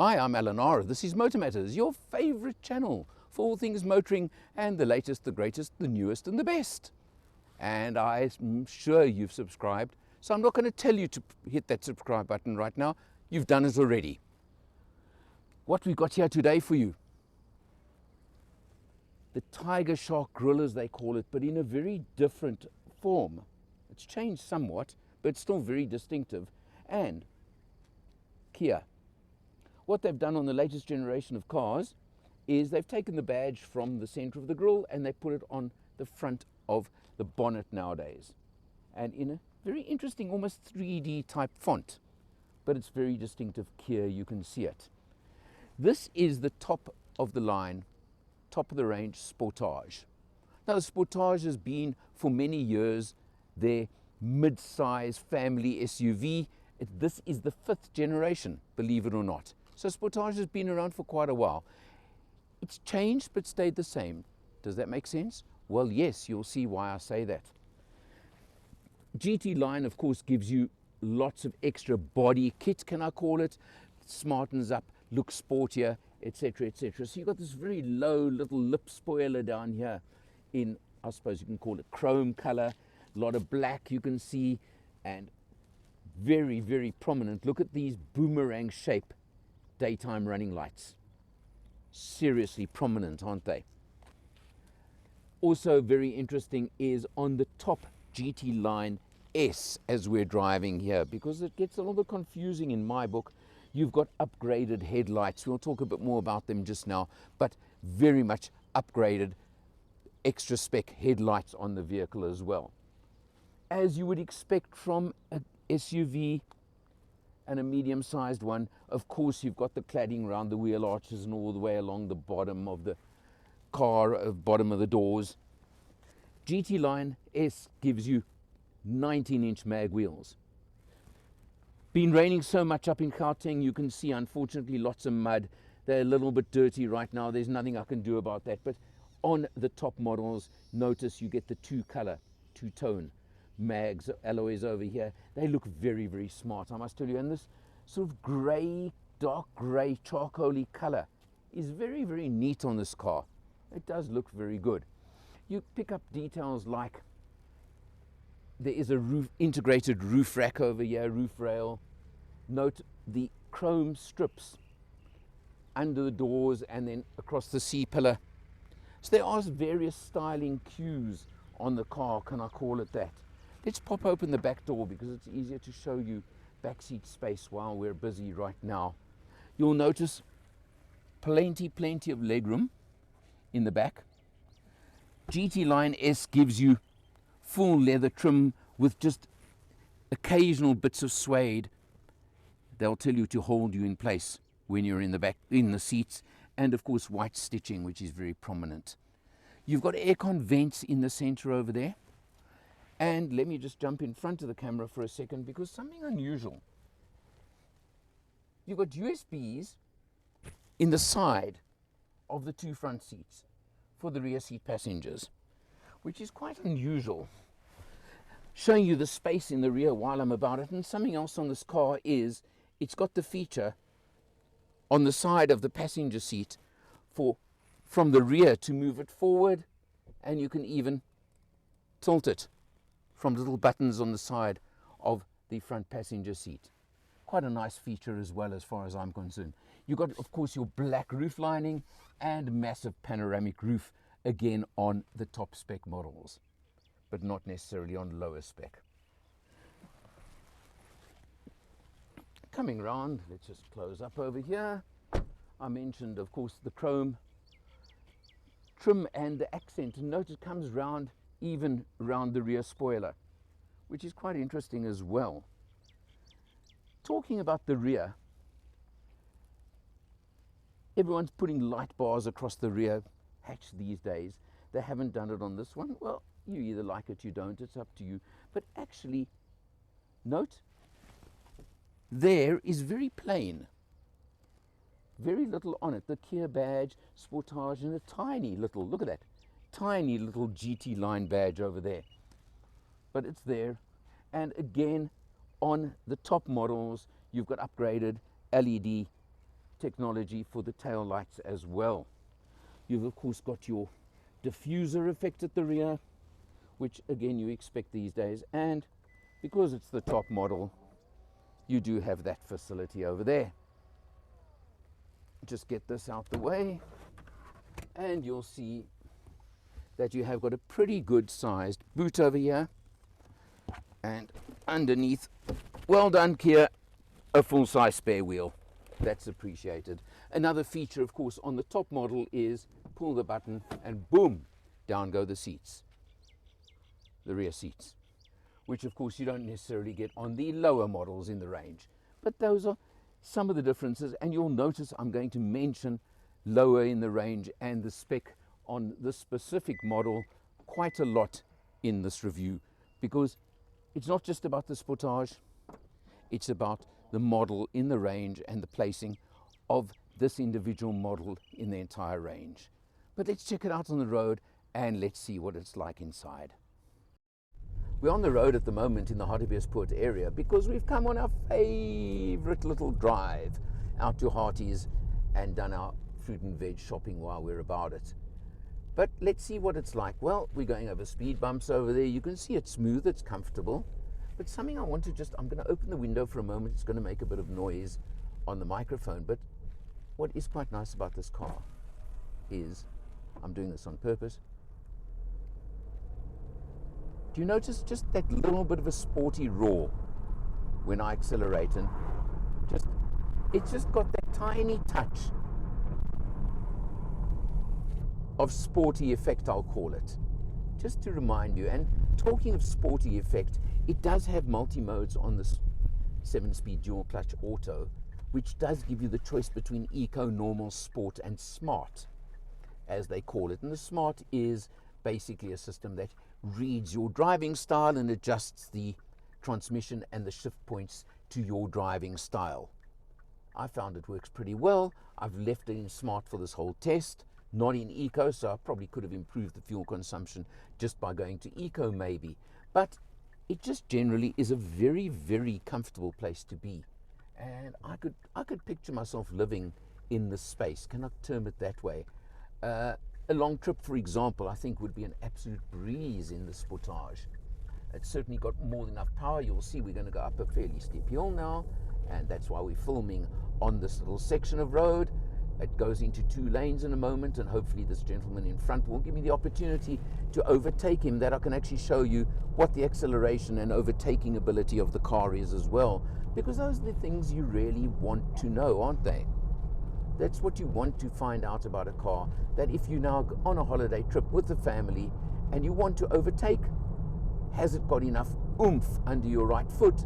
Hi, I'm Alan R. This is Motor Matters, your favourite channel for all things motoring and the latest, the greatest, the newest and the best. And I'm sure you've subscribed, so I'm not going to tell you to hit that subscribe button right now. You've done it already. What we've got here today for you, the Tiger Shark Grill as they call it, but in a very different form. It's changed somewhat, but it's still very distinctive. And Kia. What they've done on the latest generation of cars is they've taken the badge from the center of the grille and they put it on the front of the bonnet nowadays. And in a very interesting, almost 3D type font, but it's very distinctive Kia, you can see it. This is the top of the line, top of the range Sportage. Now the Sportage has been for many years their mid-size family SUV. This is the 5th generation, believe it or not. So Sportage has been around for quite a while. It's changed but stayed the same. Does that make sense? Well, yes, you'll see why I say that. GT line, of course, gives you lots of extra body kit, can I call it? Smartens up, looks sportier, etc., etc. So you've got this very low little lip spoiler down here in, I suppose you can call it chrome color. A lot of black you can see, and very, very prominent. Look at these boomerang shape daytime running lights. Seriously prominent, aren't they? Also very interesting is on the top GT line S as we're driving here, because it gets a little bit confusing in my book. You've got upgraded headlights. We'll talk a bit more about them just now, but very much upgraded extra spec headlights on the vehicle as well. As you would expect from a SUV and a medium-sized one, of course you've got the cladding around the wheel arches and all the way along the bottom of the car, bottom of the doors. GT line S gives you 19-inch mag wheels. Been raining so much up in Gauteng, you can see unfortunately lots of mud. They're a little bit dirty right now. There's nothing I can do about that. But on the top models, notice you get the two-tone mags, alloys over here. They look very, very smart, I must tell you. And this sort of grey, dark grey, charcoaly color is very, very neat on this car. It does look very good. You pick up details like there is a integrated roof rack over here, roof rail. Note the chrome strips under the doors and then across the C-pillar. So there are various styling cues on the car, can I call it that? Let's pop open the back door because it's easier to show you backseat space while we're busy right now. You'll notice plenty of legroom in the back. GT line S gives you full leather trim with just occasional bits of suede. They'll tell you to hold you in place when you're in the back, in the seats, and of course white stitching, which is very prominent. You've got aircon vents in the center over there. And let me just jump in front of the camera for a second because something unusual. You've got USBs in the side of the two front seats for the rear seat passengers, which is quite unusual. Showing you the space in the rear while I'm about it. And something else on this car is it's got the feature on the side of the passenger seat from the rear to move it forward, and you can even tilt it from little buttons on the side of the front passenger seat. Quite a nice feature as well as far as I'm concerned. You've got, of course, your black roof lining and massive panoramic roof, again on the top spec models, but not necessarily on lower spec. Coming round, let's just close up over here. I mentioned, of course, the chrome trim and the accent. And note it comes round even around the rear spoiler, which is quite interesting as well. Talking about the rear, everyone's putting light bars across the rear hatch these days. They haven't done it on this one. Well, you either like it, you don't, it's up to you. But actually, note, there is very plain. Very little on it. The Kia badge, Sportage, and a tiny little, look at that, tiny little GT line badge over there. But it's there. And again, on the top models, you've got upgraded LED technology for the tail lights as well. You've of course got your diffuser effect at the rear, which again you expect these days, and because it's the top model, you do have that facility over there. Just get this out the way and you'll see that you have got a pretty good sized boot over here, and underneath, well done Kia, a full-size spare wheel. That's appreciated. Another feature of course on the top model is pull the button and boom, down go the seats, the rear seats, which of course you don't necessarily get on the lower models in the range. But those are some of the differences, and you'll notice I'm going to mention lower in the range and the spec on this specific model quite a lot in this review, because it's not just about the Sportage, it's about the model in the range and the placing of this individual model in the entire range. But let's check it out on the road and let's see what it's like inside. We're on the road at the moment in the Hartbeespoort area because we've come on our favorite little drive out to Harties and done our fruit and veg shopping while we're about it. But let's see what it's like. Well, we're going over speed bumps over there. You can see it's smooth, it's comfortable. But something I want to I'm going to open the window for a moment. It's going to make a bit of noise on the microphone. But what is quite nice about this car is, I'm doing this on purpose, do you notice just that little bit of a sporty roar when I accelerate? And it's just got that tiny touch of sporty effect, I'll call it. Just to remind you, and talking of sporty effect, it does have multi-modes on this 7-speed dual clutch auto, which does give you the choice between eco, normal, sport and smart, as they call it. And the smart is basically a system that reads your driving style and adjusts the transmission and the shift points to your driving style. I found it works pretty well. I've left it in smart for this whole test, not in eco, so I probably could have improved the fuel consumption just by going to eco maybe. But it just generally is a very, very comfortable place to be. And I could picture myself living in this space. Can I term it that way? A long trip, for example, I think would be an absolute breeze in the Sportage. It's certainly got more than enough power. You'll see we're going to go up a fairly steep hill now, and that's why we're filming on this little section of road. It goes into 2 lanes in a moment, and hopefully this gentleman in front will give me the opportunity to overtake him, that I can actually show you what the acceleration and overtaking ability of the car is as well, because those are the things you really want to know, aren't they? That's what you want to find out about a car, that if you're now on a holiday trip with the family and you want to overtake, has it got enough oomph under your right foot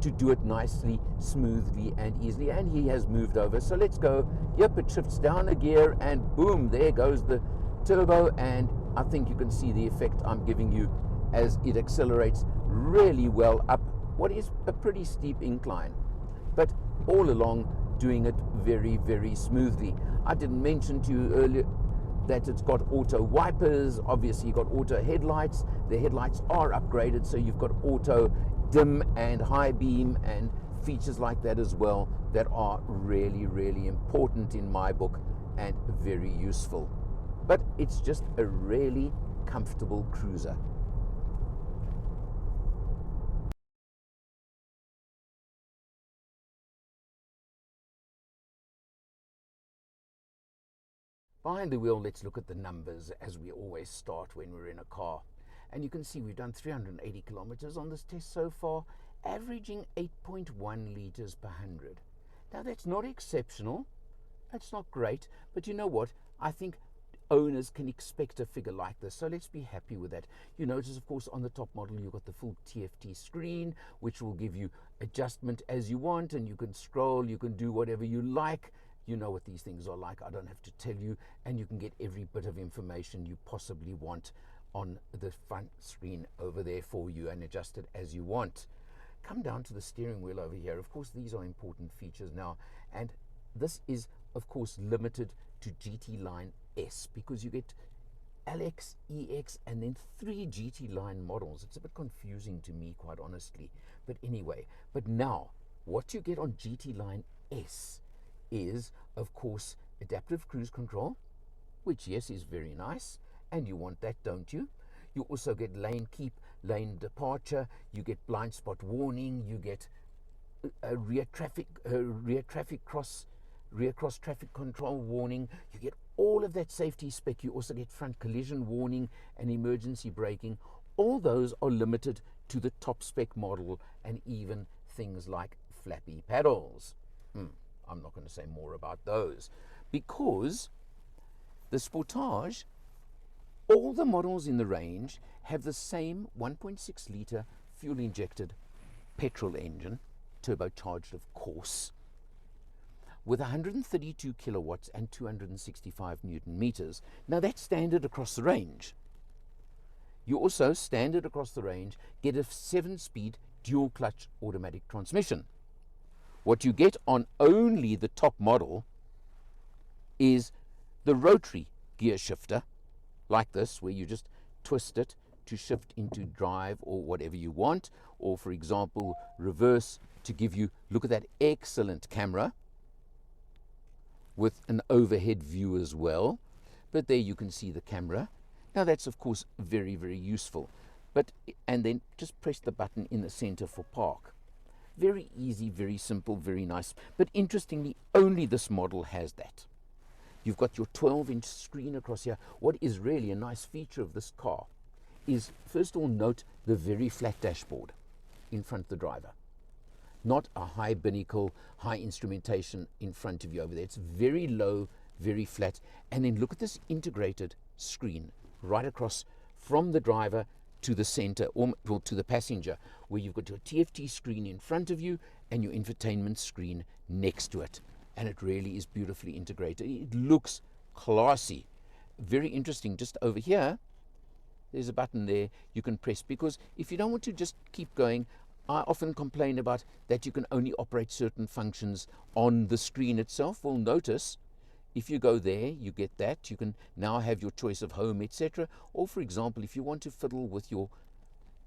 to do it nicely, smoothly and easily? And he has moved over. So let's go. Yep, it shifts down a gear and boom, there goes the turbo, and I think you can see the effect I'm giving you as it accelerates really well up what is a pretty steep incline, but all along doing it very, very smoothly. I didn't mention to you earlier that it's got auto wipers. Obviously you've got auto headlights. The headlights are upgraded, so you've got auto dim and high beam and features like that as well that are really, really important in my book and very useful. But it's just a really comfortable cruiser. Behind the wheel, let's look at the numbers as we always start when we're in a car. And you can see we've done 380 kilometers on this test so far, averaging 8.1 liters per 100. Now that's not exceptional, that's not great, but you know what? I think owners can expect a figure like this, so let's be happy with that. You notice, of course, on the top model you've got the full TFT screen, which will give you adjustment as you want, and you can scroll, you can do whatever you like. You know what these things are like, I don't have to tell you, and you can get every bit of information you possibly want on the front screen over there for you and adjust it as you want. Come down to the steering wheel over here. Of course, these are important features now, and this is, of course, limited to GT Line S, because you get LX, EX, and then 3 GT Line models. It's a bit confusing to me, quite honestly, but anyway. But now, what you get on GT Line S is, of course, adaptive cruise control, which, yes, is very nice, and you want that, don't you? You also get lane keep, lane departure, you get blind spot warning, you get rear cross traffic control warning, you get all of that safety spec. You also get front collision warning and emergency braking. All those are limited to the top spec model, and even things like flappy paddles. I'm not going to say more about those, because the Sportage, all the models in the range have the same 1.6 litre fuel injected petrol engine, turbocharged of course, with 132 kilowatts and 265 Newton meters. Now that's standard across the range. You also, standard across the range, get a 7-speed dual clutch automatic transmission. What you get on only the top model is the rotary gear shifter, like this, where you just twist it to shift into drive or whatever you want, or for example reverse to give you, look at that excellent camera with an overhead view as well. But there you can see the camera. Now that's of course very, very useful. And then just press the button in the center for park. Very easy, very simple, very nice. But interestingly, only this model has that. You've got your 12-inch screen across here. What is really a nice feature of this car is, first of all, note the very flat dashboard in front of the driver. Not a high binnacle, high instrumentation in front of you over there. It's very low, very flat. And then look at this integrated screen right across from the driver to the center, or to the passenger, where you've got your TFT screen in front of you and your infotainment screen next to it. And it really is beautifully integrated. It looks classy. Very interesting. Just over here, there's a button there you can press, because if you don't want to just keep going, I often complain about that you can only operate certain functions on the screen itself. Well, notice, if you go there, you get that. You can now have your choice of home, etc. Or for example, if you want to fiddle with your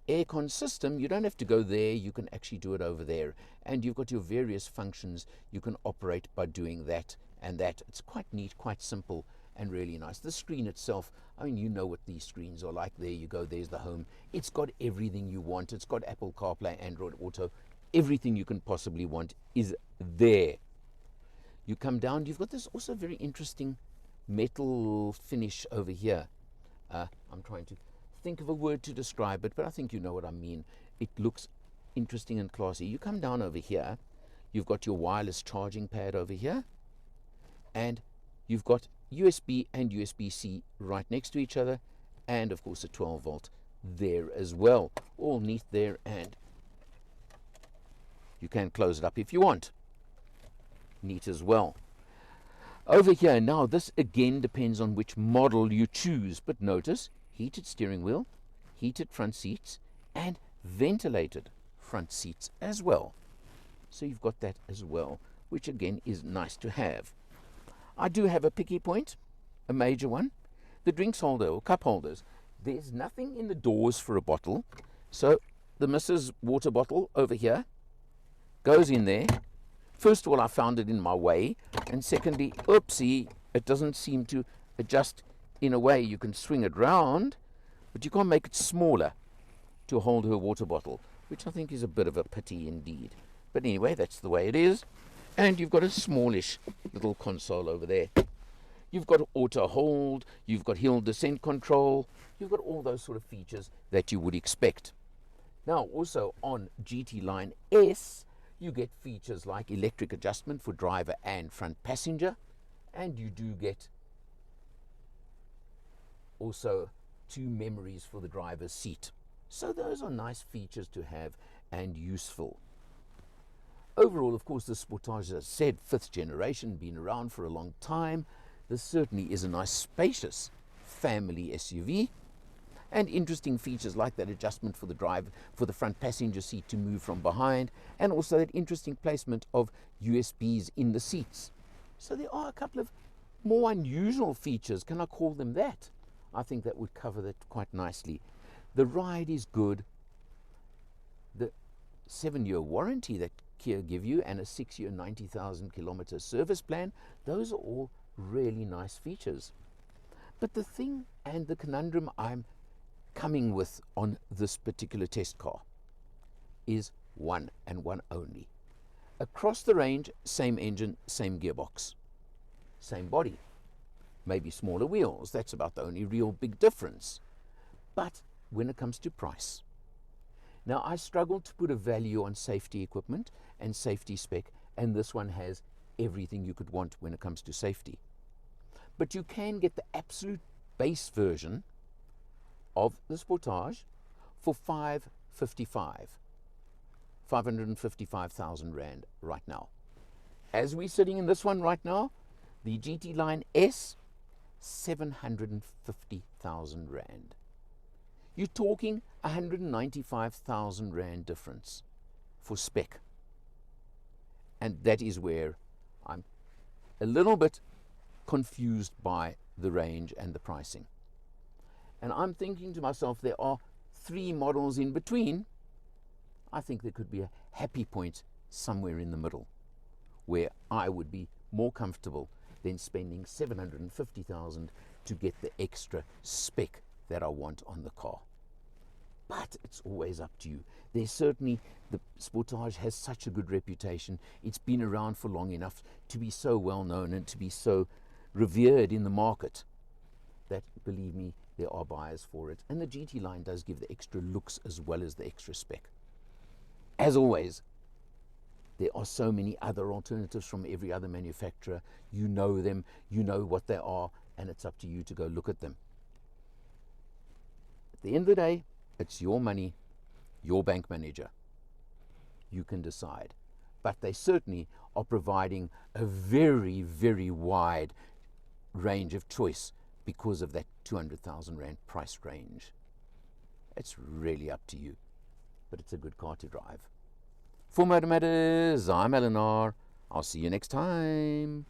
aircon system, you don't have to go there, you can actually do it over there. And you've got your various functions you can operate by doing that and that. It's quite neat, quite simple, and really nice. The screen itself, I mean, you know what these screens are like. There you go, there's the home. It's got everything you want. It's got Apple CarPlay, Android Auto. Everything you can possibly want is there. You come down, you've got this also very interesting metal finish over here. I'm trying to think of a word to describe it, but I think you know what I mean. It looks interesting and classy. You come down over here, you've got your wireless charging pad over here, and you've got USB and USB-C right next to each other, and of course a 12 volt there as well. All neat there, and you can close it up if you want. Neat as well. Over here now, this again depends on which model you choose, but notice heated steering wheel, heated front seats, and ventilated front seats as well. So you've got that as well, which again is nice to have. I do have a picky point, a major one. The drinks holder or cup holders. There's nothing in the doors for a bottle, so the Mrs. water bottle over here goes in there. First of all, I found it in my way, and secondly, oopsie, it doesn't seem to adjust in a way. You can swing it round, but you can't make it smaller to hold her water bottle, which I think is a bit of a pity indeed. But anyway, that's the way it is. And you've got a smallish little console over there. You've got auto hold, you've got hill descent control, you've got all those sort of features that you would expect. Now, also on GT Line S, you get features like electric adjustment for driver and front passenger, and you do get also 2 memories for the driver's seat. So those are nice features to have and useful. Overall, of course, the Sportage, as I said, 5th generation, been around for a long time. This certainly is a nice, spacious family SUV. And interesting features like that adjustment for the driver, for the front passenger seat to move from behind, and also that interesting placement of USBs in the seats. So there are a couple of more unusual features. Can I call them that? I think that would cover that quite nicely. The ride is good. The 7-year warranty that Kia give you, and a 6-year 90,000 kilometer service plan. Those are all really nice features. But the thing and the conundrum I'm coming with on this particular test car is one and one only. Across the range, same engine, same gearbox, same body, maybe smaller wheels. That's about the only real big difference. But when it comes to price, now I struggle to put a value on safety equipment and safety spec, and this one has everything you could want when it comes to safety. But you can get the absolute base version of the Sportage for 555,000 Rand right now. As we're sitting in this one right now, the GT Line S, 750,000 Rand. You're talking 195,000 Rand difference for spec. And that is where I'm a little bit confused by the range and the pricing. And I'm thinking to myself, there are 3 models in between. I think there could be a happy point somewhere in the middle where I would be more comfortable than spending 750,000 to get the extra spec that I want on the car. But it's always up to you. There's certainly, the Sportage has such a good reputation. It's been around for long enough to be so well known and to be so revered in the market that, believe me, there are buyers for it. And the GT Line does give the extra looks as well as the extra spec. As always, there are so many other alternatives from every other manufacturer. You know them, you know what they are, and it's up to you to go look at them. At the end of the day, it's your money, your bank manager. You can decide. But they certainly are providing a very, very wide range of choice because of that 200,000 Rand price range. It's really up to you, but it's a good car to drive. For Motor Matters, I'm Eleanor. I'll see you next time.